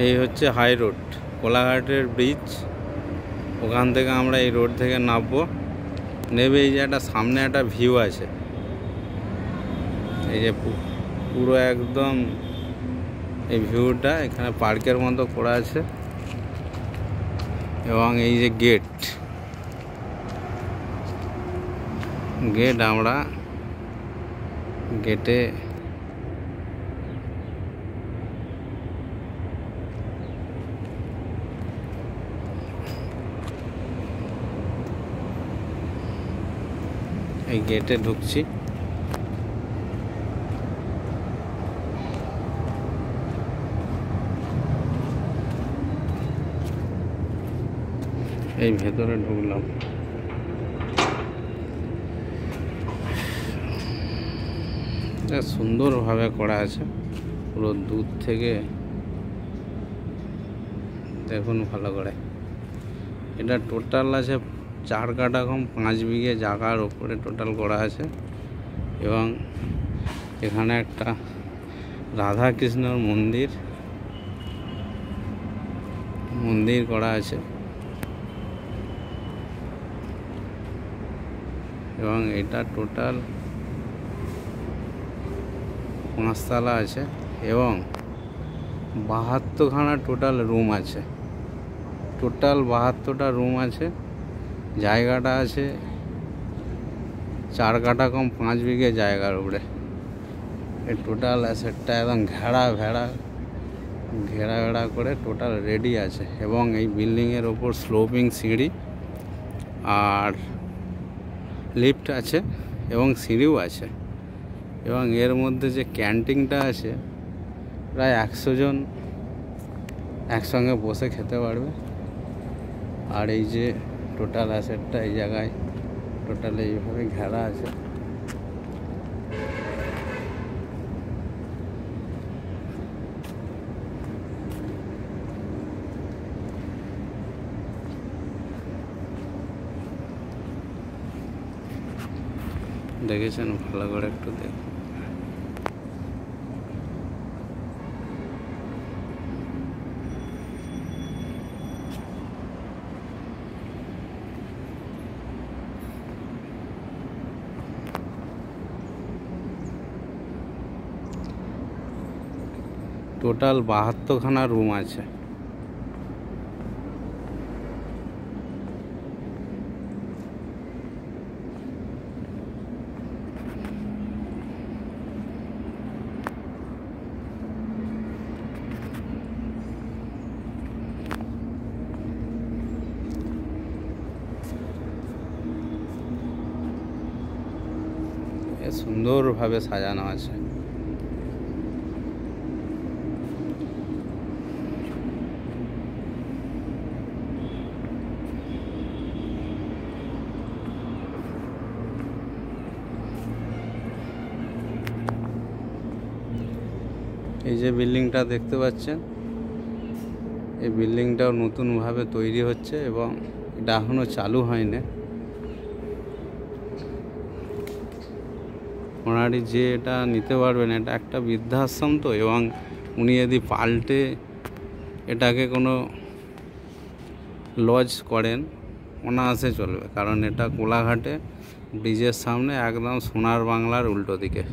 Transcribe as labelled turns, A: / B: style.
A: এই হচ্ছে high road, কোলাঘাটের bridge. ওখান থেকে আমরা এই রোড থেকে নামবো, নেবে এই যে একটা সামনে একটা ভিউ আছে, এই যে পুরো একদম এই ভিউটা এখানে পার্কের মতো করা আছে। এবং এই যে গেট আমরা গেটে এই গেটে ঢুকছি। এই ভেতরে ঢুকলাম। সুন্দরভাবে করা আছে, পুরো দূর থেকে দেখুন ভালো করে। এটা টোটাল আছে 4 কাঠা কম 5 বিঘে জায়গার উপরে টোটাল করা আছে। এবং এখানে একটা রাধা কৃষ্ণর মন্দির করা আছে। এবং এটা টোটাল 5 তলা আছে এবং 72খানা টোটাল রুম আছে। টোটাল 72টা রুম আছে। জায়গাটা আছে 4 কাঠা কম 5 বিঘে জায়গার উপরে। এই টোটাল অ্যাসেটটা একদম ঘেরা করে টোটাল রেডি আছে। এবং এই বিল্ডিংয়ের ওপর স্লোপিং সিঁড়ি আর লিফট আছে এবং সিঁড়িও আছে। এবং এর মধ্যে যে ক্যান্টিনটা আছে, প্রায় 100 জন একসঙ্গে বসে খেতে পারবে। আর এই যে টোটাল অ্যাসেটটা এই জায়গায় টোটাল এইভাবে ঘেরা আছে। দেখেছেন? ভালো করে একটু দেখুন। টোটাল 72খানা রুম আছে। সুন্দরভাবে সাজানো আছে। এই যে বিল্ডিংটা দেখতে পাচ্ছেন, এই বিল্ডিংটাও নতুনভাবে তৈরি হচ্ছে এবং এটা এখনও চালু হয়নি। ওনারই যে এটা নিতে পারবেন, এটা একটা বৃদ্ধাশ্রম তো, এবং উনি যদি পাল্টে এটাকে কোনো লজ করেন অনায়াসে চলবে। কারণ এটা কোলাঘাটে ব্রিজের সামনে, একদম সোনার বাংলার উল্টো দিকে।